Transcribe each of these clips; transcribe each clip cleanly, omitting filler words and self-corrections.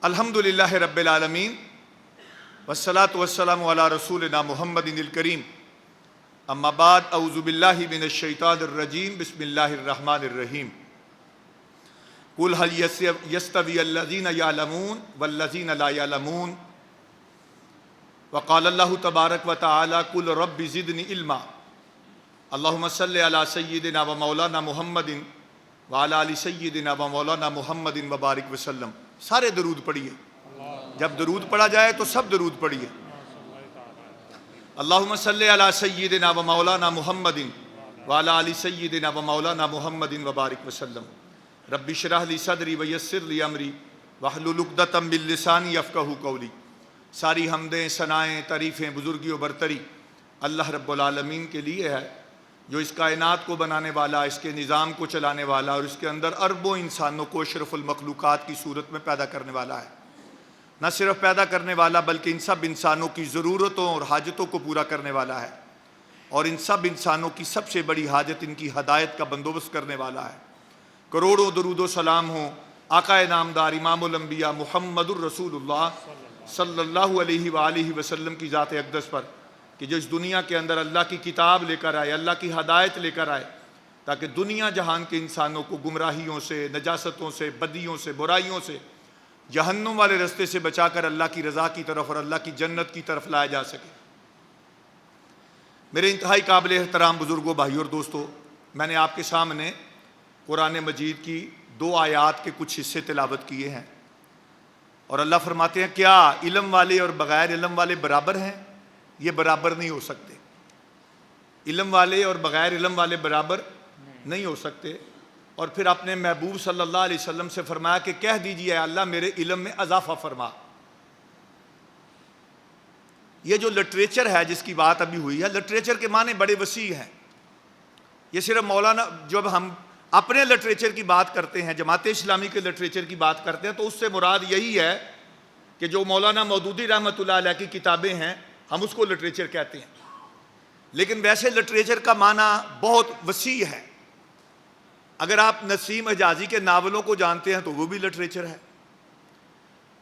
الحمدللہ رب العالمین والصلاة والسلام علی رسولنا محمد الکریم اما بعد اعوذ باللہ من الشیطان الرجیم بسم اللہ الرحمن الرحیم قل هل يستوي الذین یعلمون والذین لا یعلمون وقال اللہ تبارک و تعالی قل رب زدنی علما اللہم صلی علی سیدنا و مولانا محمد وعلی آل سیدنا و مولانا محمد وبارک وسلم۔ سارے درود پڑھیے، جب درود پڑھا جائے تو سب درود پڑھیے۔ اللہم صلی علی سیدنا و مولانا محمد وعلی آل سیدنا و مولانا محمد وبارک وسلم۔ رب اشرح لی صدری ویسر لی امری واحلل عقدۃ من لسانی یفقہوا قولی۔ ساری حمدیں، ثنائیں، تعریفیں، بزرگی و برتری اللہ رب العالمین کے لیے ہے، جو اس کائنات کو بنانے والا، اس کے نظام کو چلانے والا اور اس کے اندر اربوں انسانوں کو اشرف المخلوقات کی صورت میں پیدا کرنے والا ہے۔ نہ صرف پیدا کرنے والا بلکہ ان سب انسانوں کی ضرورتوں اور حاجتوں کو پورا کرنے والا ہے، اور ان سب انسانوں کی سب سے بڑی حاجت ان کی ہدایت کا بندوبست کرنے والا ہے۔ کروڑوں درود و سلام ہوں آقا نامدار امام الانبیاء محمد الرسول اللہ صلی اللہ علیہ وآلہ وسلم کی ذات اقدس پر، کہ جو اس دنیا کے اندر اللہ کی کتاب لے کر آئے، اللہ کی ہدایت لے کر آئے، تاکہ دنیا جہان کے انسانوں کو گمراہیوں سے، نجاستوں سے، بدیوں سے، برائیوں سے، جہنم والے رستے سے بچا کر اللہ کی رضا کی طرف اور اللہ کی جنت کی طرف لایا جا سکے۔ میرے انتہائی قابل احترام بزرگوں، بھائیوں اور دوستوں، میں نے آپ کے سامنے قرآن مجید کی 2 آیات کے کچھ حصے تلاوت کیے ہیں، اور اللہ فرماتے ہیں کیا علم والے اور بغیر علم والے برابر ہیں؟ یہ برابر نہیں ہو سکتے۔ علم والے اور بغیر علم والے برابر نہیں ہو سکتے۔ اور پھر اپنے محبوب صلی اللہ علیہ وسلم سے فرمایا کہ کہہ دیجئے اللہ میرے علم میں اضافہ فرما۔ یہ جو لٹریچر ہے جس کی بات ابھی ہوئی ہے، لٹریچر کے معنی بڑے وسیع ہیں۔ یہ صرف مولانا، جب ہم اپنے لٹریچر کی بات کرتے ہیں، جماعت اسلامی کے لٹریچر کی بات کرتے ہیں، تو اس سے مراد یہی ہے کہ جو مولانا مودودی رحمۃ اللہ علیہ کی کتابیں ہیں، ہم اس کو لٹریچر کہتے ہیں۔ لیکن ویسے لٹریچر کا معنی بہت وسیع ہے۔ اگر آپ نسیم حجازی کے ناولوں کو جانتے ہیں تو وہ بھی لٹریچر ہے۔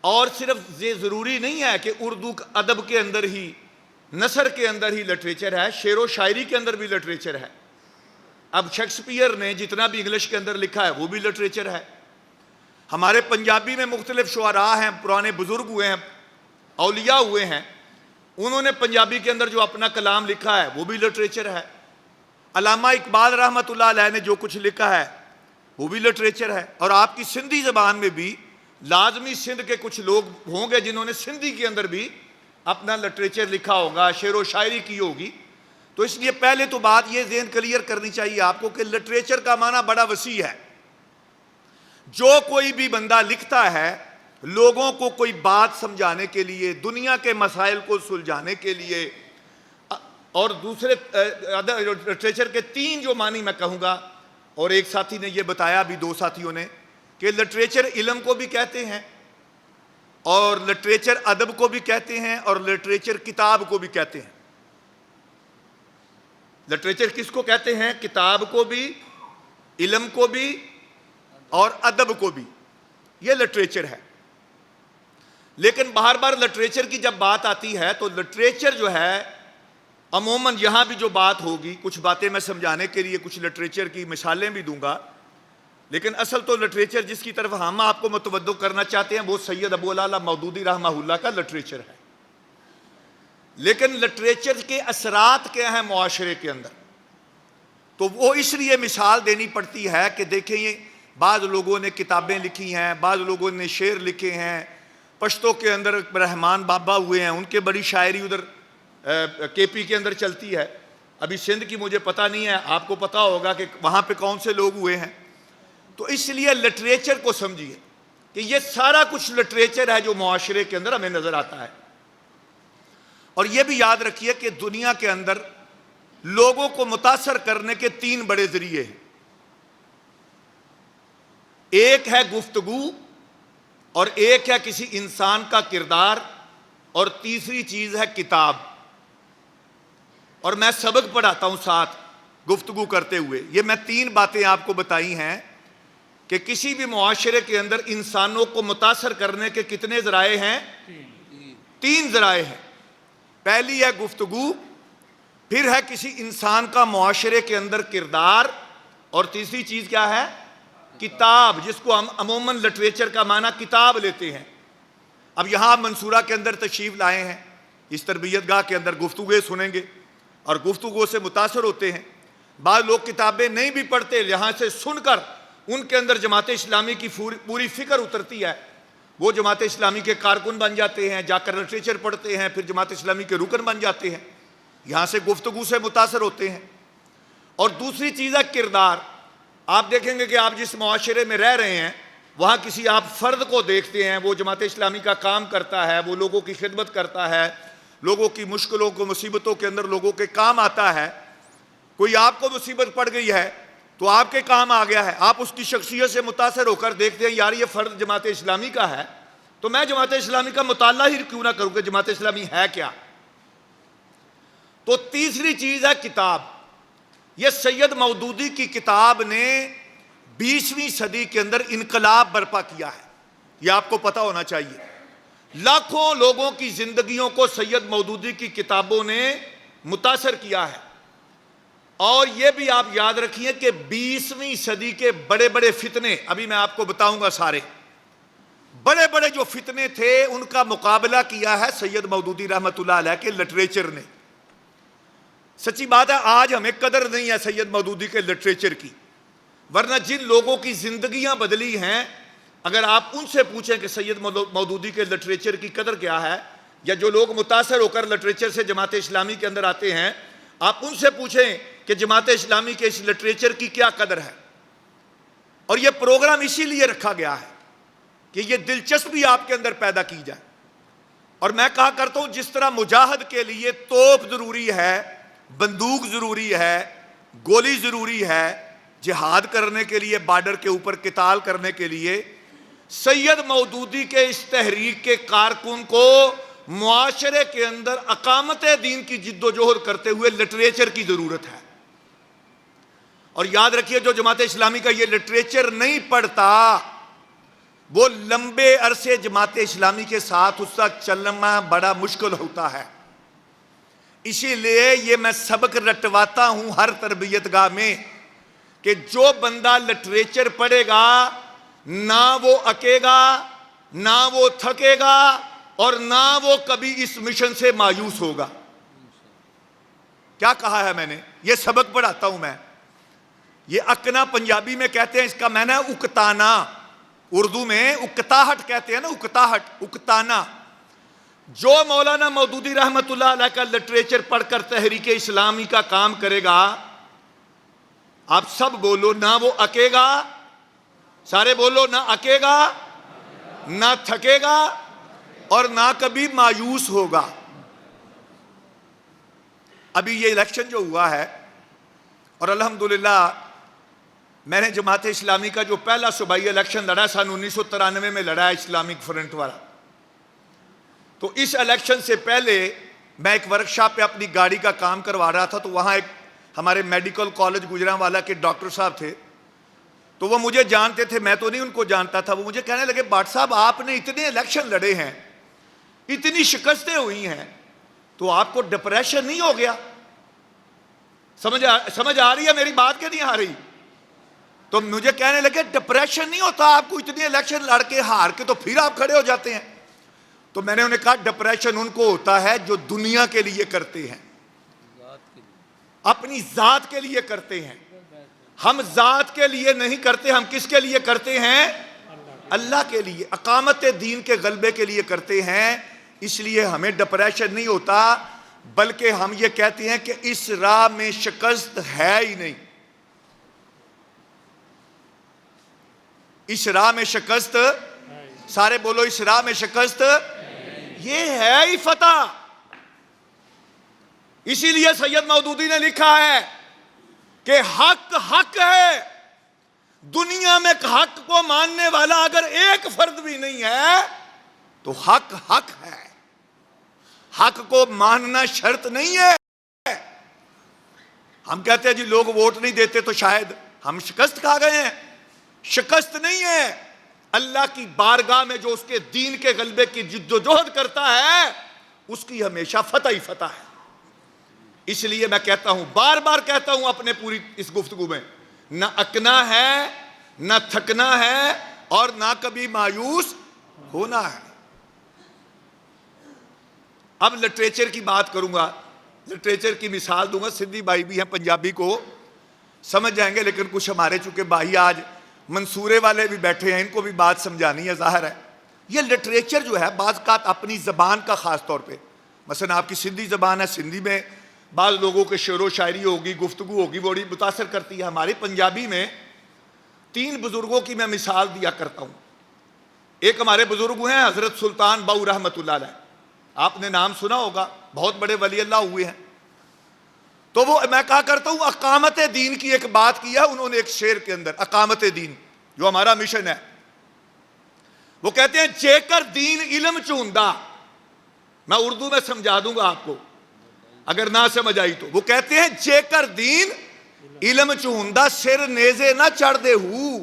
اور صرف یہ ضروری نہیں ہے کہ اردو ادب کے اندر ہی، نثر کے اندر ہی لٹریچر ہے، شعر و شاعری کے اندر بھی لٹریچر ہے۔ اب شیکسپیئر نے جتنا بھی انگلش کے اندر لکھا ہے وہ بھی لٹریچر ہے۔ ہمارے پنجابی میں مختلف شعراء ہیں، پرانے بزرگ ہوئے ہیں، اولیاء ہوئے ہیں، انہوں نے پنجابی کے اندر جو اپنا کلام لکھا ہے وہ بھی لٹریچر ہے۔ علامہ اقبال رحمۃ اللہ علیہ نے جو کچھ لکھا ہے وہ بھی لٹریچر ہے۔ اور آپ کی سندھی زبان میں بھی لازمی سندھ کے کچھ لوگ ہوں گے جنہوں نے سندھی کے اندر بھی اپنا لٹریچر لکھا ہوگا، شعر و شاعری کی ہوگی۔ تو اس لیے پہلے تو بات یہ ذہن کلیئر کرنی چاہیے آپ کو کہ لٹریچر کا معنی بڑا وسیع ہے۔ جو کوئی بھی بندہ لکھتا ہے لوگوں کو کوئی بات سمجھانے کے لیے، دنیا کے مسائل کو سلجھانے کے لیے، اور دوسرے لٹریچر کے 3 جو معنی میں کہوں گا، اور ایک ساتھی نے یہ بتایا بھی، 2 ساتھیوں نے، کہ لٹریچر علم کو بھی کہتے ہیں، اور لٹریچر ادب کو بھی کہتے ہیں، اور لٹریچر کتاب کو بھی کہتے ہیں۔ لٹریچر کس کو کہتے ہیں؟ کتاب کو بھی، علم کو بھی، اور ادب کو بھی۔ یہ لٹریچر ہے۔ لیکن بار بار لٹریچر کی جب بات آتی ہے تو لٹریچر جو ہے عموماً، یہاں بھی جو بات ہوگی، کچھ باتیں میں سمجھانے کے لیے کچھ لٹریچر کی مثالیں بھی دوں گا، لیکن اصل تو لٹریچر جس کی طرف ہم آپ کو متوجہ کرنا چاہتے ہیں وہ سید ابو العلا مودودی رحمہ اللہ کا لٹریچر ہے۔ لیکن لٹریچر کے اثرات کیا ہیں معاشرے کے اندر؟ تو وہ اس لیے مثال دینی پڑتی ہے کہ دیکھیں، یہ بعض لوگوں نے کتابیں لکھی ہیں، بعض لوگوں نے شعر لکھے ہیں، پشتوں کے اندر رحمان بابا ہوئے ہیں، ان کے بڑی شاعری ادھر کے پی کے اندر چلتی ہے۔ ابھی سندھ کی مجھے پتہ نہیں ہے، آپ کو پتہ ہوگا کہ وہاں پہ کون سے لوگ ہوئے ہیں۔ تو اس لیے لٹریچر کو سمجھیے کہ یہ سارا کچھ لٹریچر ہے جو معاشرے کے اندر ہمیں نظر آتا ہے۔ اور یہ بھی یاد رکھیے کہ دنیا کے اندر لوگوں کو متاثر کرنے کے 3 بڑے ذریعے ہیں۔ ایک ہے گفتگو، اور ایک ہے کسی انسان کا کردار، اور تیسری چیز ہے کتاب۔ اور میں سبق پڑھاتا ہوں ساتھ گفتگو کرتے ہوئے۔ یہ میں 3 باتیں آپ کو بتائی ہیں کہ کسی بھی معاشرے کے اندر انسانوں کو متاثر کرنے کے کتنے ذرائع ہیں؟ 3 ذرائع ہیں۔ پہلی ہے گفتگو، پھر ہے کسی انسان کا معاشرے کے اندر کردار، اور تیسری چیز کیا ہے؟ کتاب، جس کو ہم عموماً لٹریچر کا معنی کتاب لیتے ہیں۔ اب یہاں آپ منصورہ کے اندر تشریف لائے ہیں، اس تربیت گاہ کے اندر گفتگویں سنیں گے اور گفتگو سے متاثر ہوتے ہیں۔ بعض لوگ کتابیں نہیں بھی پڑھتے، یہاں سے سن کر ان کے اندر جماعت اسلامی کی پوری فکر اترتی ہے، وہ جماعت اسلامی کے کارکن بن جاتے ہیں، جا کر لٹریچر پڑھتے ہیں، پھر جماعت اسلامی کے رکن بن جاتے ہیں، یہاں سے گفتگو سے متاثر ہوتے ہیں۔ اور دوسری چیز ہے کردار۔ آپ دیکھیں گے کہ آپ جس معاشرے میں رہ رہے ہیں وہاں کسی آپ فرد کو دیکھتے ہیں، وہ جماعت اسلامی کا کام کرتا ہے، وہ لوگوں کی خدمت کرتا ہے، لوگوں کی مشکلوں کو مصیبتوں کے اندر لوگوں کے کام آتا ہے۔ کوئی آپ کو مصیبت پڑ گئی ہے تو آپ کے کام آ گیا ہے، آپ اس کی شخصیت سے متاثر ہو کر دیکھتے ہیں یار یہ فرد جماعت اسلامی کا ہے تو میں جماعت اسلامی کا مطالعہ ہی کیوں نہ کروں کہ جماعت اسلامی ہے کیا۔ تو تیسری چیز ہے کتاب۔ یہ سید مودودی کی کتاب نے 20ویں صدی کے اندر انقلاب برپا کیا ہے، یہ آپ کو پتہ ہونا چاہیے۔ لاکھوں لوگوں کی زندگیوں کو سید مودودی کی کتابوں نے متاثر کیا ہے۔ اور یہ بھی آپ یاد رکھیے کہ 20ویں صدی کے بڑے بڑے فتنے، ابھی میں آپ کو بتاؤں گا سارے بڑے بڑے جو فتنے تھے ان کا مقابلہ کیا ہے سید مودودی رحمۃ اللہ علیہ کے لٹریچر نے۔ سچی بات ہے آج ہمیں قدر نہیں ہے سید مودودی کے لٹریچر کی، ورنہ جن لوگوں کی زندگیاں بدلی ہیں اگر آپ ان سے پوچھیں کہ سید مودودی کے لٹریچر کی قدر کیا ہے، یا جو لوگ متاثر ہو کر لٹریچر سے جماعت اسلامی کے اندر آتے ہیں آپ ان سے پوچھیں کہ جماعت اسلامی کے اس لٹریچر کی کیا قدر ہے۔ اور یہ پروگرام اسی لیے رکھا گیا ہے کہ یہ دلچسپی آپ کے اندر پیدا کی جائے۔ اور میں کہا کرتا ہوں جس طرح مجاہد کے لیے توپ ضروری ہے، بندوق ضروری ہے، گولی ضروری ہے، جہاد کرنے کے لیے بارڈر کے اوپر قتال کرنے کے لیے، سید مودودی کے اس تحریک کے کارکن کو معاشرے کے اندر اقامت دین کی جد و جہد کرتے ہوئے لٹریچر کی ضرورت ہے۔ اور یاد رکھیے جو جماعت اسلامی کا یہ لٹریچر نہیں پڑھتا وہ لمبے عرصے جماعت اسلامی کے ساتھ اس کا چلنا بڑا مشکل ہوتا ہے۔ اسی لیے یہ میں سبق رٹواتا ہوں ہر تربیت گاہ میں کہ جو بندہ لٹریچر پڑھے گا نہ وہ اکے گا، نہ وہ تھکے گا، اور نہ وہ کبھی اس مشن سے مایوس ہوگا۔ کیا کہا ہے میں نے؟ یہ سبق پڑھاتا ہوں میں۔ یہ اکنا پنجابی میں کہتے ہیں، اس کا معنی ہے اکتانا، اردو میں اکتاہٹ کہتے ہیں نا، اکتاہٹ، اکتانا۔ جو مولانا مودودی رحمۃ اللہ علیہ کا لٹریچر پڑھ کر تحریک اسلامی کا کام کرے گا، آپ سب بولو، نہ وہ اکے گا، سارے بولو، نہ اکے گا، نہ تھکے گا، اور نہ کبھی مایوس ہوگا۔ ابھی یہ الیکشن جو ہوا ہے، اور الحمدللہ میں نے جماعت اسلامی کا جو پہلا صوبائی الیکشن لڑا سن 1993 میں لڑا ہے اسلامک فرنٹ والا، تو اس الیکشن سے پہلے میں ایک ورکشاپ پہ اپنی گاڑی کا کام کروا رہا تھا، تو وہاں ایک ہمارے میڈیکل کالج گجرانوالہ کے ڈاکٹر صاحب تھے، تو وہ مجھے جانتے تھے، میں تو نہیں ان کو جانتا تھا۔ وہ مجھے کہنے لگے بٹ صاحب آپ نے اتنے الیکشن لڑے ہیں، اتنی شکستیں ہوئی ہیں، تو آپ کو ڈپریشن نہیں ہو گیا؟ سمجھ آ رہی ہے میری بات کہ نہیں آ رہی؟ تو مجھے کہنے لگے ڈپریشن نہیں ہوتا آپ کو، اتنے الیکشن لڑ کے ہار کے تو پھر آپ کھڑے ہو جاتے ہیں؟ تو میں نے انہیں کہا ڈپریشن ان کو ہوتا ہے جو دنیا کے لیے کرتے ہیں، اپنی ذات کے لیے کرتے ہیں۔ ہم ذات کے لیے نہیں کرتے، ہم کس کے لیے کرتے ہیں؟ اللہ کے لیے، اقامت دین کے غلبے کے لیے کرتے ہیں۔ اس لیے ہمیں ڈپریشن نہیں ہوتا، بلکہ ہم یہ کہتے ہیں کہ اس راہ میں شکست ہے ہی نہیں، اس راہ میں شکست، سارے بولو اس راہ میں شکست، یہ ہے ہی فتح۔ اسی لیے سید مودودی نے لکھا ہے کہ حق حق ہے، دنیا میں حق کو ماننے والا اگر ایک فرد بھی نہیں ہے تو حق حق ہے، حق کو ماننا شرط نہیں ہے۔ ہم کہتے ہیں جی لوگ ووٹ نہیں دیتے تو شاید ہم شکست کھا گئے ہیں، شکست نہیں ہے. اللہ کی بارگاہ میں جو اس کے دین کے غلبے کی جد و جہد کرتا ہے اس کی ہمیشہ فتح ہی فتح ہے. اس لیے میں کہتا ہوں، بار بار کہتا ہوں اپنے پوری اس گفتگو میں، نہ اکنا ہے، نہ تھکنا ہے، اور نہ کبھی مایوس ہونا ہے. اب لٹریچر کی بات کروں گا، لٹریچر کی مثال دوں گا. سندھی بھائی بھی ہیں، پنجابی کو سمجھ جائیں گے، لیکن کچھ ہمارے چونکہ بھائی آج منصورے والے بھی بیٹھے ہیں، ان کو بھی بات سمجھانی ہے. ظاہر ہے یہ لٹریچر جو ہے بعض اوقات اپنی زبان کا، خاص طور پہ مثلا آپ کی سندھی زبان ہے، سندھی میں بعض لوگوں کے شعر و شاعری ہوگی، گفتگو ہوگی، بڑی متاثر کرتی ہے. ہماری پنجابی میں 3 بزرگوں کی میں مثال دیا کرتا ہوں. ایک ہمارے بزرگ ہیں حضرت سلطان باؤ رحمۃ اللہ علیہ، آپ نے نام سنا ہوگا، بہت بڑے ولی اللہ ہوئے ہیں. تو وہ میں کہا کرتا ہوں اقامت دین کی ایک بات کی ہے انہوں نے ایک شعر کے اندر. اقامت دین جو ہمارا مشن ہے، وہ کہتے ہیں جے کر دین علم چوندا. میں اردو میں سمجھا دوں گا آپ کو اگر نہ سمجھ آئی تو. وہ کہتے ہیں جے کر دین علم چوندا سر نیزے نہ چڑھ دے ہو.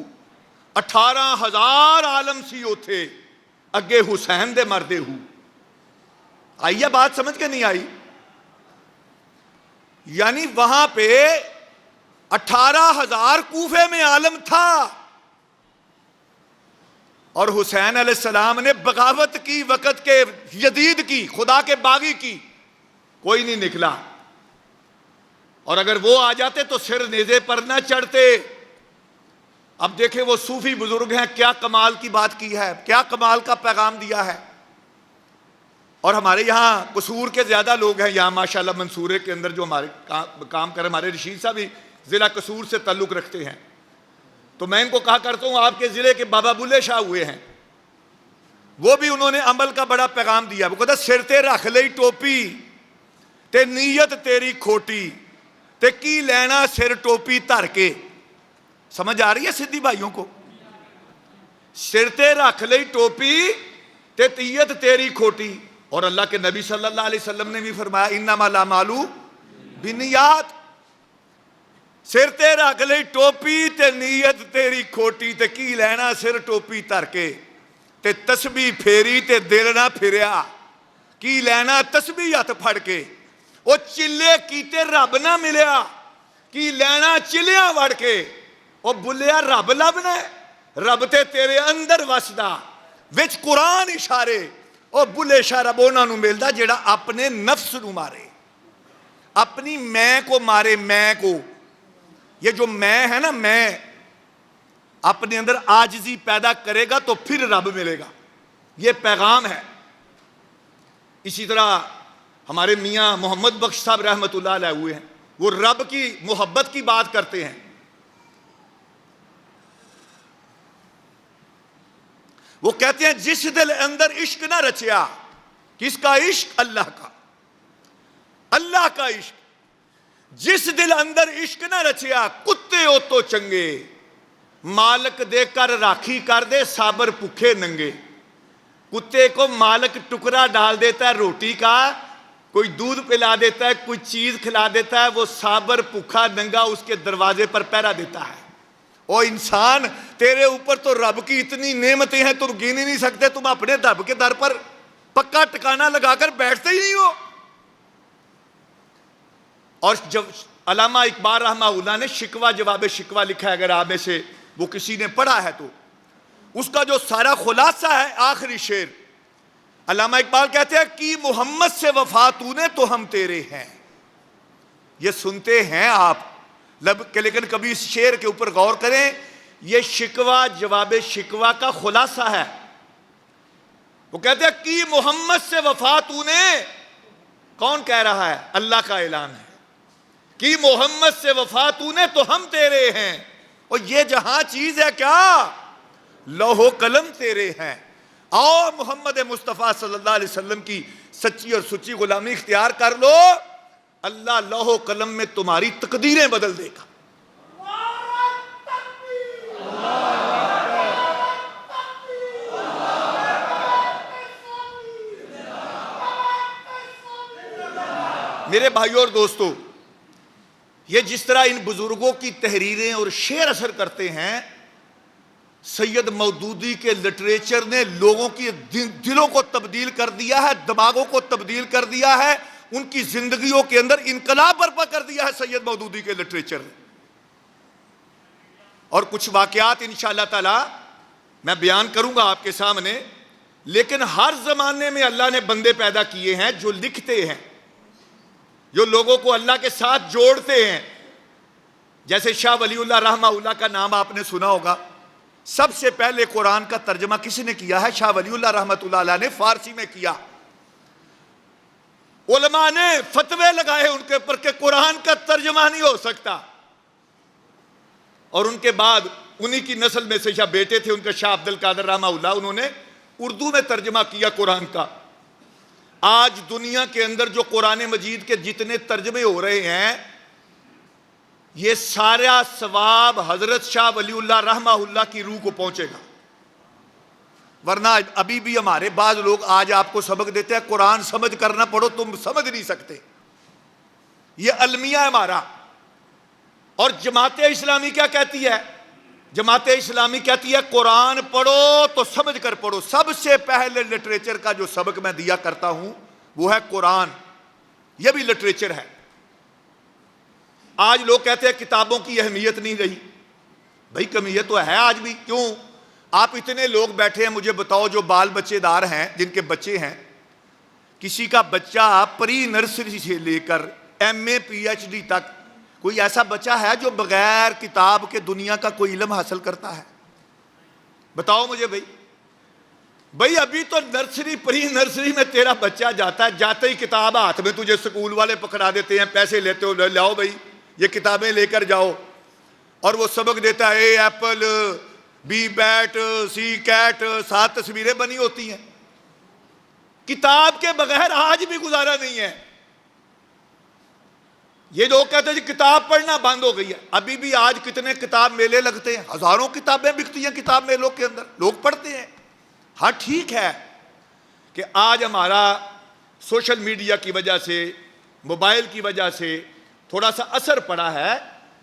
18,000 عالم سی اوتھے اگے حسین دے مردے ہو. آئی ہے بات سمجھ کے نہیں آئی؟ یعنی وہاں پہ 18,000 کوفے میں عالم تھا، اور حسین علیہ السلام نے بغاوت کی، وقت کے یزید کی، خدا کے باغی کی، کوئی نہیں نکلا. اور اگر وہ آ جاتے تو سر نیزے پر نہ چڑھتے. اب دیکھیں وہ صوفی بزرگ ہیں، کیا کمال کی بات کی ہے، کیا کمال کا پیغام دیا ہے. اور ہمارے یہاں قصور کے زیادہ لوگ ہیں یہاں ماشاءاللہ منصورے کے اندر جو ہمارے کام کر، ہمارے رشید صاحب بھی ضلع قصور سے تعلق رکھتے ہیں. تو میں ان کو کہا کرتا ہوں آپ کے ضلع کے بابا بلے شاہ ہوئے ہیں، وہ بھی انہوں نے عمل کا بڑا پیغام دیا. وہ کہتا سر تے رکھ لئی ٹوپی تے نیت تیری کھوٹی تے کی لینا سر ٹوپی دھر کے. سمجھ آ رہی ہے سندھی بھائیوں کو؟ سر تے رکھ لئی ٹوپی تے نیت تیری کھوٹی. اور اللہ کے نبی صلی اللہ علیہ وسلم نے بھی فرمایا انما الاعمال بالنیات. سر تے رکھ لئی ٹوپی تے نیت تیری کھوٹی تے کی لینا سر ٹوپی دھر کے تے تسبیح پھیری تے دل نہ پھریا. کی لینا تسبیح ہاتھ پھڑ کے. وہ چلے کیتے رب نہ ملیا، کی لینا چلیاں وڑ کے. وہ بلیا رب لبنا ہے، رب تے تیرے اندر وسدا وچ قرآن اشارے. وہ بلے شاہ رب انہاں نوں ملدا جیڑا اپنے نفس نوں مارے، اپنی میں کو مارے. میں کو، یہ جو میں ہے نا، میں اپنے اندر عاجزی پیدا کرے گا تو پھر رب ملے گا. یہ پیغام ہے. اسی طرح ہمارے میاں محمد بخش صاحب رحمۃ اللہ علیہ ہوئے ہیں، وہ رب کی محبت کی بات کرتے ہیں. وہ کہتے ہیں جس دل اندر عشق نہ رچیا. کس کا عشق؟ اللہ کا. اللہ کا عشق. جس دل اندر عشق نہ رچیا کتے ہو تو چنگے. مالک دے کر راکھی کر دے صابر بھوکے ننگے. کتے کو مالک ٹکڑا ڈال دیتا ہے روٹی کا، کوئی دودھ پلا دیتا ہے، کوئی چیز کھلا دیتا ہے، وہ صابر بھوکا ننگا اس کے دروازے پر پہرا دیتا ہے. او انسان، تیرے اوپر تو رب کی اتنی نعمتیں ہیں تم گن ہی نہیں سکتے. تم اپنے رب کے در پر پکا ٹکانا لگا کر بیٹھتے ہی نہیں ہو. اور جب علامہ اقبال رحمہ اللہ نے شکوہ جواب شکوہ لکھا ہے، اگر آپ میں سے وہ کسی نے پڑھا ہے تو اس کا جو سارا خلاصہ ہے آخری شعر. علامہ اقبال کہتے ہیں کہ محمد سے وفا تو نے تو ہم تیرے ہیں. یہ سنتے ہیں آپ لب کے، لیکن کبھی اس شعر کے اوپر غور کریں. یہ شکوہ جواب شکوہ کا خلاصہ ہے. وہ کہتے ہیں کہ محمد سے وفا تو نے، کون کہہ رہا ہے؟ اللہ کا اعلان ہے کہ محمد سے وفا تو نے تو ہم تیرے ہیں. اور یہ جہاں چیز ہے کیا؟ لوح و قلم تیرے ہیں. آؤ محمد مصطفیٰ صلی اللہ علیہ وسلم کی سچی اور سچی غلامی اختیار کر لو. اللہ لوح و قلم میں تمہاری تقدیریں بدل دے گا. میرے بھائیوں اور دوستو، یہ جس طرح ان بزرگوں کی تحریریں اور شعر اثر کرتے ہیں، سید مودودی کے لٹریچر نے لوگوں کی دلوں کو تبدیل کر دیا ہے، دماغوں کو تبدیل کر دیا ہے، ان کی زندگیوں کے اندر انقلاب برپا کر دیا ہے سید مودودی کے لٹریچر نے۔ اور کچھ واقعات انشاءاللہ تعالی میں بیان کروں گا آپ کے سامنے، لیکن ہر زمانے میں اللہ نے بندے پیدا کیے ہیں جو لکھتے ہیں، جو لوگوں کو اللہ کے ساتھ جوڑتے ہیں۔ جیسے شاہ ولی اللہ رحمہ اللہ کا نام آپ نے سنا ہوگا، سب سے پہلے قرآن کا ترجمہ کس نے کیا ہے؟ شاہ ولی اللہ رحمۃ اللہ علیہ نے فارسی میں کیا۔ علماء نے فتوے لگائے ان کے اوپر کہ قرآن کا ترجمہ نہیں ہو سکتا، اور ان کے بعد انہی کی نسل میں سے شاہ بیٹے تھے ان کے شاہ عبد القادر رحمہ اللہ، انہوں نے اردو میں ترجمہ کیا قرآن کا۔ آج دنیا کے اندر جو قرآن مجید کے جتنے ترجمے ہو رہے ہیں، یہ سارا ثواب حضرت شاہ ولی اللہ رحمہ اللہ کی روح کو پہنچے گا۔ ورنہ ابھی بھی ہمارے بعض لوگ آج آپ کو سبق دیتے ہیں قرآن سمجھ کرنا پڑھو، تم سمجھ نہیں سکتے۔ یہ المیہ ہے ہمارا۔ اور جماعت اسلامی کیا کہتی ہے؟ جماعت اسلامی کہتی ہے قرآن پڑھو تو سمجھ کر پڑھو۔ سب سے پہلے لٹریچر کا جو سبق میں دیا کرتا ہوں وہ ہے قرآن، یہ بھی لٹریچر ہے۔ آج لوگ کہتے ہیں کتابوں کی اہمیت نہیں رہی، بھائی کمیت تو ہے آج بھی۔ کیوں؟ آپ اتنے لوگ بیٹھے ہیں، مجھے بتاؤ جو بال بچے دار ہیں، جن کے بچے ہیں، کسی کا بچہ پری نرسری سے لے کر ایم اے پی ایچ ڈی تک، کوئی ایسا بچہ ہے جو بغیر کتاب کے دنیا کا کوئی علم حاصل کرتا ہے؟ بتاؤ مجھے بھائی ابھی تو نرسری پری نرسری میں تیرا بچہ جاتا ہے، جاتے ہی کتاب ہاتھ میں تجھے سکول والے پکڑا دیتے ہیں، پیسے لیتے ہو، لاؤ بھائی یہ کتابیں لے کر جاؤ، اور وہ سبق دیتا ہے A apple, B bat, C cat, 7 تصویریں بنی ہوتی ہیں۔ کتاب کے بغیر آج بھی گزارا نہیں ہے۔ یہ لوگ کہتے ہیں کتاب پڑھنا بند ہو گئی ہے، ابھی بھی آج کتنے کتاب میلے لگتے ہیں، ہزاروں کتابیں بکتی ہیں کتاب میلوں کے اندر، لوگ پڑھتے ہیں۔ ہاں ٹھیک ہے کہ آج ہمارا سوشل میڈیا کی وجہ سے، موبائل کی وجہ سے تھوڑا سا اثر پڑا ہے،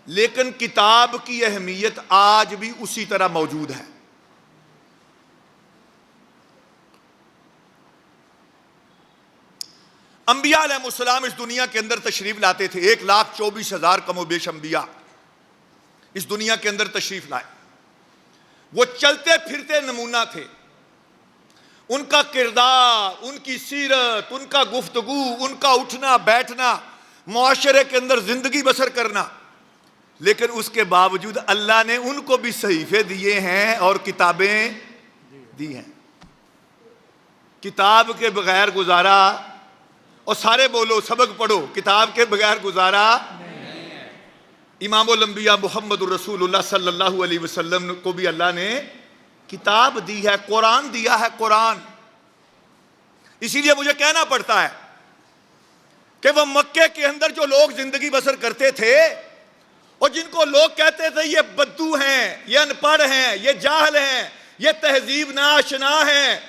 لیکن کتاب کی اہمیت آج بھی اسی طرح موجود ہے۔ انبیاء علیہ السلام اس دنیا کے اندر تشریف لاتے تھے، 1,24,000 کم و بیش انبیاء اس دنیا کے اندر تشریف لائے۔ وہ چلتے پھرتے نمونہ تھے، ان کا کردار، ان کی سیرت، ان کا گفتگو، ان کا اٹھنا بیٹھنا، معاشرے کے اندر زندگی بسر کرنا، لیکن اس کے باوجود اللہ نے ان کو بھی صحیفے دیے ہیں اور کتابیں دی ہیں۔ کتاب کے بغیر گزارا، اور سارے بولو سبق پڑھو، کتاب کے بغیر گزارا نہیں ہے۔ امام الانبیاء محمد الرسول اللہ صلی اللہ علیہ وسلم کو بھی اللہ نے کتاب دی ہے، قرآن دیا ہے، قرآن۔ اسی لیے مجھے کہنا پڑتا ہے کہ وہ مکے کے اندر جو لوگ زندگی بسر کرتے تھے، اور جن کو لوگ کہتے تھے یہ بدو ہیں، یہ ان پڑھ ہیں، یہ جاہل ہیں، یہ تہذیب ناشنا ہیں،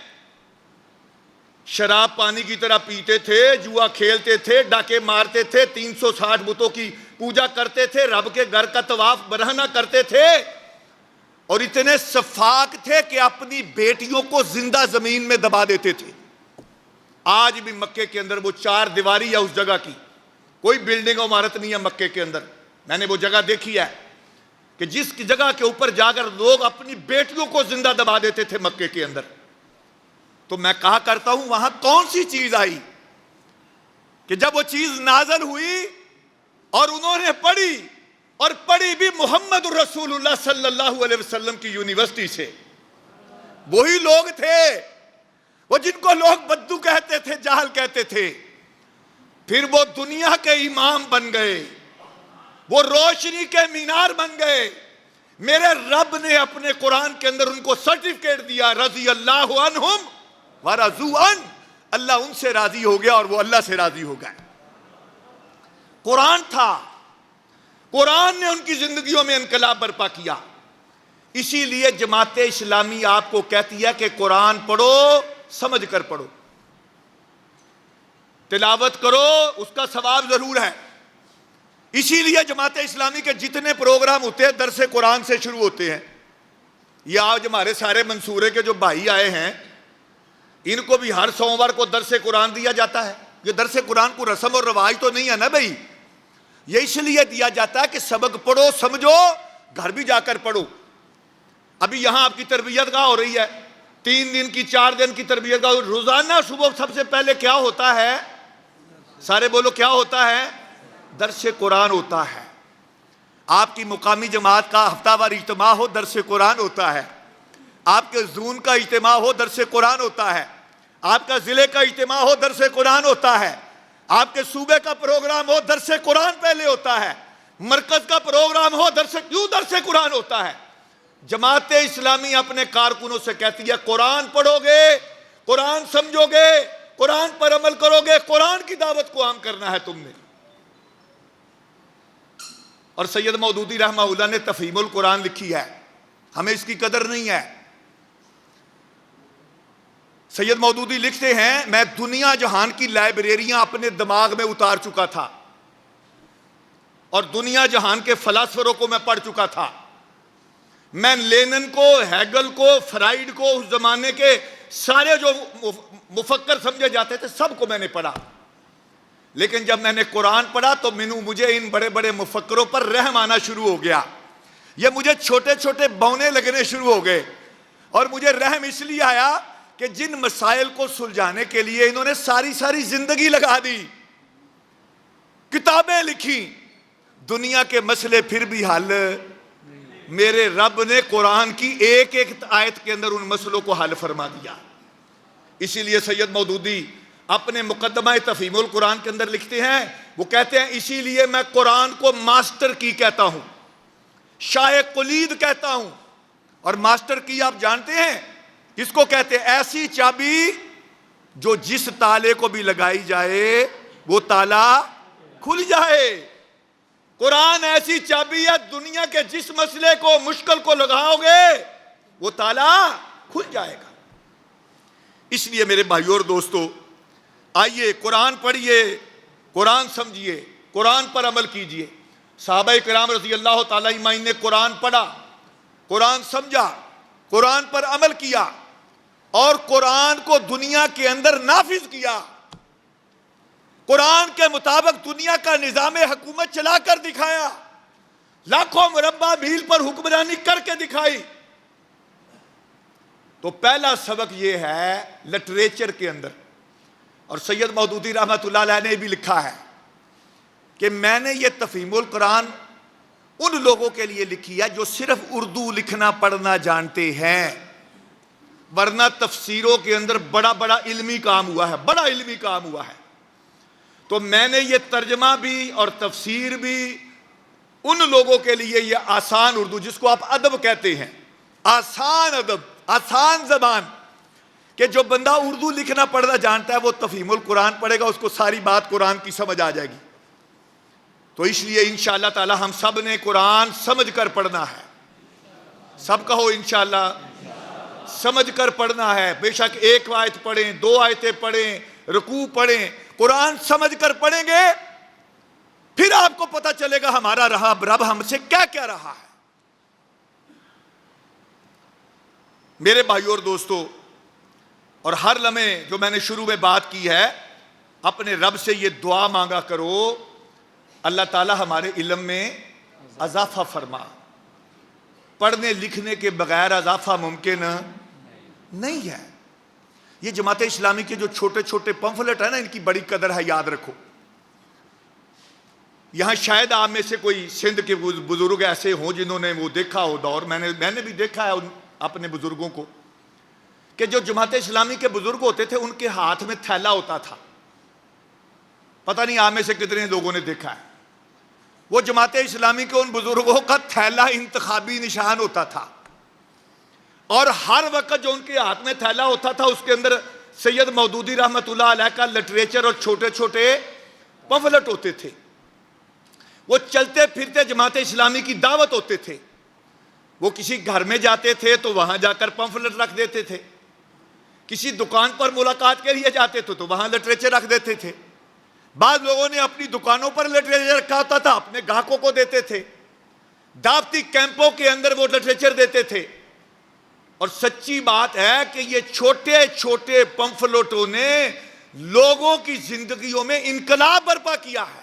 شراب پانی کی طرح پیتے تھے، جوا کھیلتے تھے، ڈاکے مارتے تھے، 360 بتوں کی پوجا کرتے تھے، رب کے گھر کا طواف برہنہ کرتے تھے، اور اتنے سفاک تھے کہ اپنی بیٹیوں کو زندہ زمین میں دبا دیتے تھے۔ آج بھی مکے کے اندر وہ 4 دیواری ہے، اس جگہ کی کوئی بلڈنگ و عمارت نہیں ہے مکے کے اندر، میں نے وہ جگہ دیکھی ہے کہ جس کی جگہ کے اوپر جا کر لوگ اپنی بیٹیوں کو زندہ دبا دیتے تھے مکے کے اندر۔ تو میں کہا کرتا ہوں وہاں کون سی چیز آئی کہ جب وہ چیز نازل ہوئی اور انہوں نے پڑھی، اور پڑھی بھی محمد الرسول اللہ صلی اللہ علیہ وسلم کی یونیورسٹی سے۔ وہی لوگ تھے وہ جن کو لوگ بدو کہتے تھے، جاہل کہتے تھے، پھر وہ دنیا کے امام بن گئے، وہ روشنی کے مینار بن گئے۔ میرے رب نے اپنے قرآن کے اندر ان کو سرٹیفکیٹ دیا، رضی اللہ عنہم ورضوا عنہ، اللہ ان سے راضی ہو گیا اور وہ اللہ سے راضی ہو گئے۔ قرآن تھا، قرآن نے ان کی زندگیوں میں انقلاب برپا کیا۔ اسی لیے جماعت اسلامی آپ کو کہتی ہے کہ قرآن پڑھو، سمجھ کر پڑھو، تلاوت کرو، اس کا ثواب ضرور ہے۔ اسی لیے جماعت اسلامی کے جتنے پروگرام ہوتے ہیں درس قرآن سے شروع ہوتے ہیں۔ یہ آج ہمارے سارے منصورے کے جو بھائی آئے ہیں ان کو بھی ہر سوموار کو درس قرآن دیا جاتا ہے. یہ درس قرآن کو رسم اور رواج تو نہیں ہے نا بھائی, یہ اس لیے دیا جاتا ہے کہ سبق پڑھو, سمجھو, گھر بھی جا کر پڑھو. ابھی یہاں آپ کی تربیت گاہ ہو رہی ہے, 3 دن کی 4 دن کی تربیت گاہ. روزانہ صبح سب سے پہلے کیا ہوتا ہے؟ سارے بولو کیا ہوتا ہے؟ درس قرآن ہوتا ہے. آپ کی مقامی جماعت کا ہفتہ وار اجتماع ہو, درس قرآن ہوتا ہے. آپ کے زون کا اجتماع ہو, درس قرآن ہوتا ہے. آپ کا ضلع کا اجتماع ہو, درس قرآن ہوتا ہے. آپ کے صوبے کا پروگرام ہو, درس قرآن پہلے ہوتا ہے. مرکز کا پروگرام ہو, کیوں درس قرآن ہوتا ہے؟ جماعت اسلامی اپنے کارکنوں سے کہتی ہے قرآن پڑھو گے, قرآن سمجھو گے, قرآن پر عمل کرو گے, قرآن کی دعوت کو عام کرنا ہے تم نے. اور سید مودودی رحمہ اللہ نے تفہیم القرآن لکھی ہے, ہمیں اس کی قدر نہیں ہے. سید مودودی لکھتے ہیں میں دنیا جہان کی لائبریریاں اپنے دماغ میں اتار چکا تھا اور دنیا جہان کے فلاسفروں کو میں پڑھ چکا تھا. میں لینن کو, ہیگل کو, فرائیڈ کو, اس زمانے کے سارے جو مفکر سمجھے جاتے تھے سب کو میں نے پڑھا. لیکن جب میں نے قرآن پڑھا تو مجھے ان بڑے بڑے مفکروں پر رحم آنا شروع ہو گیا. یہ مجھے چھوٹے چھوٹے بونے لگنے شروع ہو گئے اور مجھے رحم اس لیے آیا کہ جن مسائل کو سلجھانے کے لیے انہوں نے ساری زندگی لگا دی, کتابیں لکھی, دنیا کے مسئلے پھر بھی حل میرے رب نے قرآن کی ایک ایک آیت کے اندر ان مسئلوں کو حل فرما دیا. اسی لیے سید مودودی اپنے مقدمہ تفہیم القرآن کے اندر لکھتے ہیں, وہ کہتے ہیں اسی لیے میں قرآن کو ماسٹر کی کہتا ہوں, شاہ قلید کہتا ہوں. اور ماسٹر کی آپ جانتے ہیں کس کو کہتے ہیں؟ ایسی چابی جو جس تالے کو بھی لگائی جائے وہ تالا کھل جائے. قرآن ایسی چابی ہے, دنیا کے جس مسئلے کو مشکل کو لگاؤ گے وہ تالا کھل جائے گا. اس لیے میرے بھائیو اور دوستو, آئیے قرآن پڑھیے, قرآن سمجھیے, قرآن پر عمل کیجیے. صحابہ کرام رضی اللہ تعالیٰ عنہم نے قرآن پڑھا, قرآن سمجھا, قرآن پر عمل کیا اور قرآن کو دنیا کے اندر نافذ کیا. قرآن کے مطابق دنیا کا نظام حکومت چلا کر دکھایا, لاکھوں مربع میل پر حکمرانی کر کے دکھائی. تو پہلا سبق یہ ہے لٹریچر کے اندر, اور سید مودودی رحمۃ اللہ علیہ نے بھی لکھا ہے کہ میں نے یہ تفہیم القرآن ان لوگوں کے لیے لکھی ہے جو صرف اردو لکھنا پڑھنا جانتے ہیں, ورنہ تفسیروں کے اندر بڑا بڑا علمی کام ہوا ہے, بڑا علمی کام ہوا ہے. تو میں نے یہ ترجمہ بھی اور تفسیر بھی ان لوگوں کے لیے, یہ آسان اردو جس کو آپ ادب کہتے ہیں, آسان ادب, آسان زبان, کہ جو بندہ اردو لکھنا پڑھنا جانتا ہے وہ تفہیم القرآن پڑھے گا, اس کو ساری بات قرآن کی سمجھ آ جائے گی. تو اس لیے انشاءاللہ تعالی ہم سب نے قرآن سمجھ کر پڑھنا ہے. سب کہو انشاءاللہ سمجھ کر پڑھنا ہے. بے شک ایک آیت پڑھیں, 2 آیتیں پڑھیں, رکوع پڑھیں, قرآن سمجھ کر پڑھیں گے, پھر آپ کو پتہ چلے گا ہمارا رب ہم سے کیا کیا رہا ہے. میرے بھائیو اور دوستو, اور ہر لمحے جو میں نے شروع میں بات کی ہے, اپنے رب سے یہ دعا مانگا کرو اللہ تعالی ہمارے علم میں اضافہ فرما. پڑھنے لکھنے کے بغیر اضافہ ممکن نہیں ہے. یہ جماعت اسلامی کے جو چھوٹے چھوٹے پمفلٹ ہیں نا, ان کی بڑی قدر ہے, یاد رکھو. یہاں شاید آپ میں سے کوئی سندھ کے بزرگ ایسے ہوں جنہوں نے وہ دیکھا ہو دور, میں نے بھی دیکھا ہے اپنے بزرگوں کو, کہ جو جماعت اسلامی کے بزرگ ہوتے تھے ان کے ہاتھ میں تھیلا ہوتا تھا. پتہ نہیں آپ میں سے کتنے لوگوں نے دیکھا ہے. وہ جماعت اسلامی کے ان بزرگوں کا تھیلا انتخابی نشان ہوتا تھا, اور ہر وقت جو ان کے ہاتھ میں تھیلا ہوتا تھا اس کے اندر سید مودودی رحمۃ اللہ علیہ کا لٹریچر اور چھوٹے چھوٹے پمفلٹ ہوتے تھے. وہ چلتے پھرتے جماعت اسلامی کی دعوت ہوتے تھے. وہ کسی گھر میں جاتے تھے تو وہاں جا کر پمفلٹ رکھ دیتے تھے, کسی دکان پر ملاقات کے لیے جاتے تھے تو وہاں لٹریچر رکھ دیتے تھے. بعض لوگوں نے اپنی دکانوں پر لٹریچر رکھا ہوتا تھا, اپنے گاہکوں کو دیتے تھے. دعوتی کیمپوں کے اندر وہ لٹریچر دیتے تھے. اور سچی بات ہے کہ یہ چھوٹے چھوٹے پمفلٹوں نے لوگوں کی زندگیوں میں انقلاب برپا کیا ہے.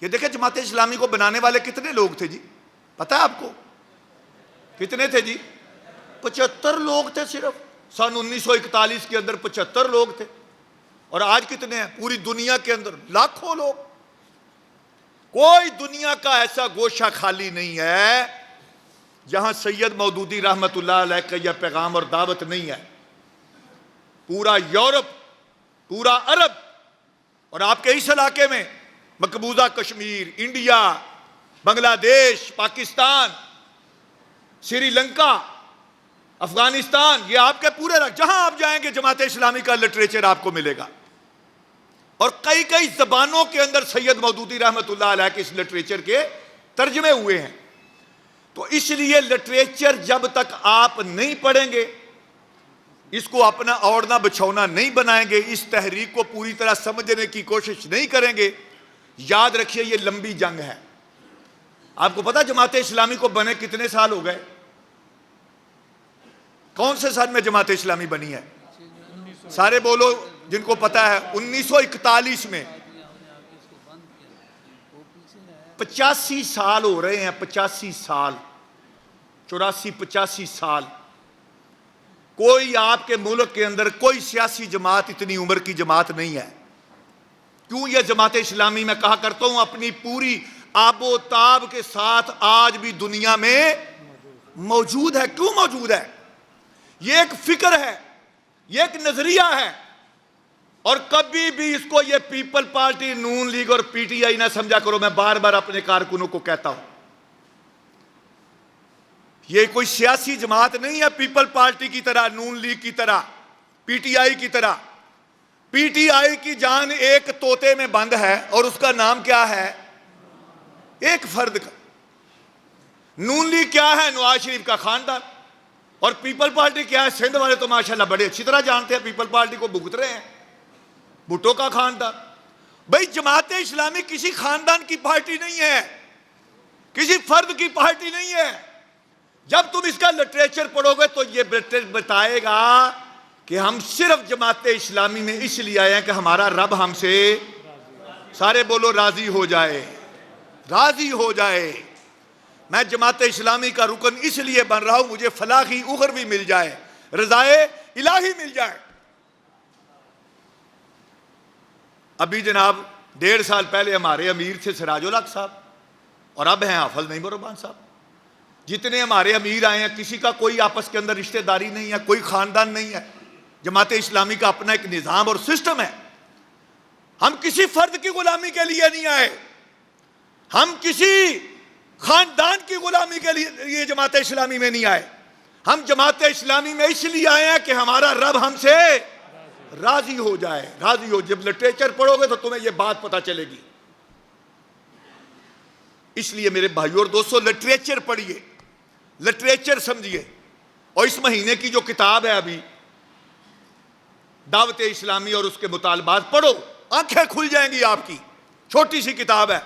یہ دیکھیں جماعت اسلامی کو بنانے والے کتنے لوگ تھے جی؟ پتہ ہے آپ کو کتنے تھے جی؟ 75 لوگ تھے صرف. سن 1941 کے اندر 75 لوگ تھے. اور آج کتنے ہیں پوری دنیا کے اندر؟ لاکھوں لوگ. کوئی دنیا کا ایسا گوشہ خالی نہیں ہے جہاں سید مودودی رحمت اللہ علیہ کا یہ پیغام اور دعوت نہیں ہے. پورا یورپ، پورا عرب اور آپ کے اس علاقے میں مقبوضہ کشمیر، انڈیا، بنگلہ دیش، پاکستان، سری لنکا، افغانستان، یہ آپ کے پورے جہاں آپ جائیں گے جماعت اسلامی کا لٹریچر آپ کو ملے گا. اور کئی کئی زبانوں کے اندر سید مودودی رحمت اللہ علیہ کے اس لٹریچر کے ترجمے ہوئے ہیں. تو اس لیے لٹریچر جب تک آپ نہیں پڑھیں گے، اس کو اپنا اوڑھنا بچھونا نہیں بنائیں گے، اس تحریک کو پوری طرح سمجھنے کی کوشش نہیں کریں گے، یاد رکھیے یہ لمبی جنگ ہے. آپ کو پتا جماعت اسلامی کو بنے کتنے سال ہو گئے؟ کون سے سال میں جماعت اسلامی بنی ہے؟ سارے بولو جن کو پتا ہے. 1941 میں. 85 سال ہو رہے ہیں. 85 سال، 84-85 سال. کوئی آپ کے ملک کے اندر کوئی سیاسی جماعت اتنی عمر کی جماعت نہیں ہے. کیوں یہ جماعت اسلامی میں کہا کرتا ہوں اپنی پوری آب و تاب کے ساتھ آج بھی دنیا میں موجود ہے. کیوں موجود ہے؟ یہ ایک فکر ہے، یہ ایک نظریہ ہے. اور کبھی بھی اس کو یہ پیپل پارٹی، نون لیگ اور پی ٹی آئی نہ سمجھا کرو. میں بار بار اپنے کارکنوں کو کہتا ہوں یہ کوئی سیاسی جماعت نہیں ہے پیپل پارٹی کی طرح، نون لیگ کی طرح، پی ٹی آئی کی طرح. پی ٹی آئی کی جان ایک طوطے میں بند ہے اور اس کا نام کیا ہے؟ ایک فرد کا. نون لیگ کیا ہے؟ نواز شریف کا خاندان. اور پیپل پارٹی کیا ہے؟ سندھ والے تو ماشاءاللہ بڑے اچھی طرح جانتے ہیں پیپل پارٹی کو، بھگت رہے ہیں. بھٹو کا خاندان. بھئی جماعت اسلامی کسی خاندان کی پارٹی نہیں ہے، کسی فرد کی پارٹی نہیں ہے. جب تم اس کا لٹریچر پڑھو گے تو یہ بتائے گا کہ ہم صرف جماعت اسلامی میں اس لیے آئے ہیں کہ ہمارا رب ہم سے، سارے بولو، راضی ہو جائے، راضی ہو جائے. میں جماعت اسلامی کا رکن اس لیے بن رہا ہوں مجھے فلاحی اخروی مل جائے، رضائے الہی مل جائے. ابھی جناب 1.5 سال پہلے ہمارے امیر تھے سراج الحق صاحب اور اب ہیں حافظ نعیم الرحمان صاحب. جتنے ہمارے امیر آئے ہیں کسی کا کوئی آپس کے اندر رشتہ داری نہیں ہے، کوئی خاندان نہیں ہے. جماعت اسلامی کا اپنا ایک نظام اور سسٹم ہے. ہم کسی فرد کی غلامی کے لیے نہیں آئے، ہم کسی خاندان کی غلامی کے لیے جماعت اسلامی میں نہیں آئے. ہم جماعت اسلامی میں اس لیے آئے ہیں کہ ہمارا رب ہم سے راضی ہو جائے، راضی ہو. جب لٹریچر پڑھو گے تو تمہیں یہ بات پتہ چلے گی. اس لیے میرے بھائیو اور دوستو لٹریچر پڑھیے، لٹریچر سمجھیے. اور اس مہینے کی جو کتاب ہے ابھی دعوت اسلامی اور اس کے مطالبات پڑھو، آنکھیں کھل جائیں گی آپ کی. چھوٹی سی کتاب ہے،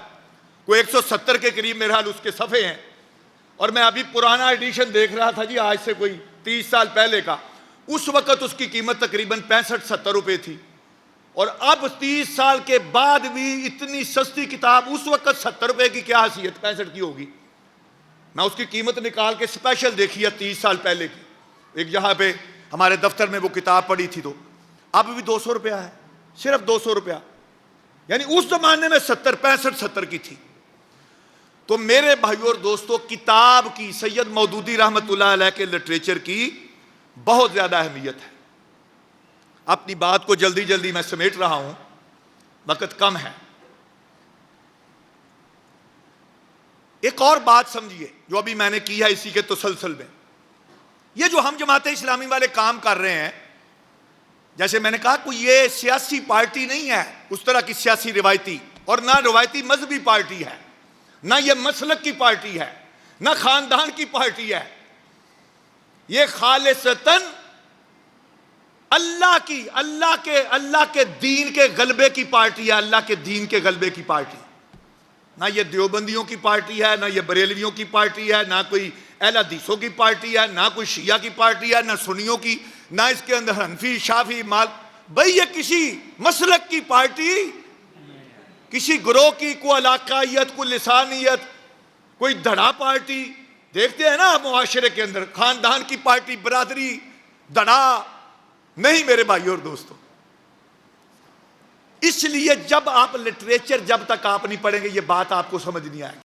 کوئی 170 کے قریب میرے حال اس کے صفحے ہیں. اور میں ابھی پرانا ایڈیشن دیکھ رہا تھا جی، آج سے کوئی 30 سال پہلے کا. اس وقت اس کی قیمت تقریباً 65-70 روپے تھی. اور اب 30 سال کے بعد بھی اتنی سستی کتاب، اس وقت 70 روپے کی کیا حیثیت 65 کی ہوگی. میں اس کی قیمت نکال کے سپیشل دیکھی ہے 30 سال پہلے کی. ایک جہاں پہ ہمارے دفتر میں وہ کتاب پڑھی تھی تو اب بھی 200 روپیہ ہے، صرف 200 روپیہ. یعنی اس زمانے میں 65-70 کی تھی. تو میرے بھائیو اور دوستو کتاب کی، سید مودودی رحمت اللہ علیہ کے لٹریچر کی بہت زیادہ اہمیت ہے. اپنی بات کو جلدی جلدی میں سمیٹ رہا ہوں، وقت کم ہے. ایک اور بات سمجھیے جو ابھی میں نے کی ہے اسی کے تسلسل میں. یہ جو ہم جماعت اسلامی والے کام کر رہے ہیں، جیسے میں نے کہا کوئی یہ سیاسی پارٹی نہیں ہے اس طرح کی سیاسی روایتی، اور نہ روایتی مذہبی پارٹی ہے، نہ یہ مسلک کی پارٹی ہے، نہ خاندان کی پارٹی ہے. یہ خالصتاً اللہ کے دین کے غلبے کی پارٹی ہے، اللہ کے دین کے غلبے کی پارٹی. نہ یہ دیوبندیوں کی پارٹی ہے، نہ یہ بریلویوں کی پارٹی ہے، نہ کوئی اہل حدیثوں کی پارٹی ہے، نہ کوئی شیعہ کی پارٹی ہے، نہ سنیوں کی، نہ اس کے اندر حنفی، شافعی، بھئی یہ کسی مسلک کی پارٹی، کسی گروہ کی، کوئی علاقائیت، کوئی لسانیت، کوئی دھڑا پارٹی دیکھتے ہیں نا معاشرے کے اندر، خاندان کی پارٹی، برادری، دھڑا نہیں میرے بھائیوں اور دوستوں۔ اس لیے جب آپ لٹریچر جب تک آپ نہیں پڑھیں گے یہ بات آپ کو سمجھ نہیں آئے گی۔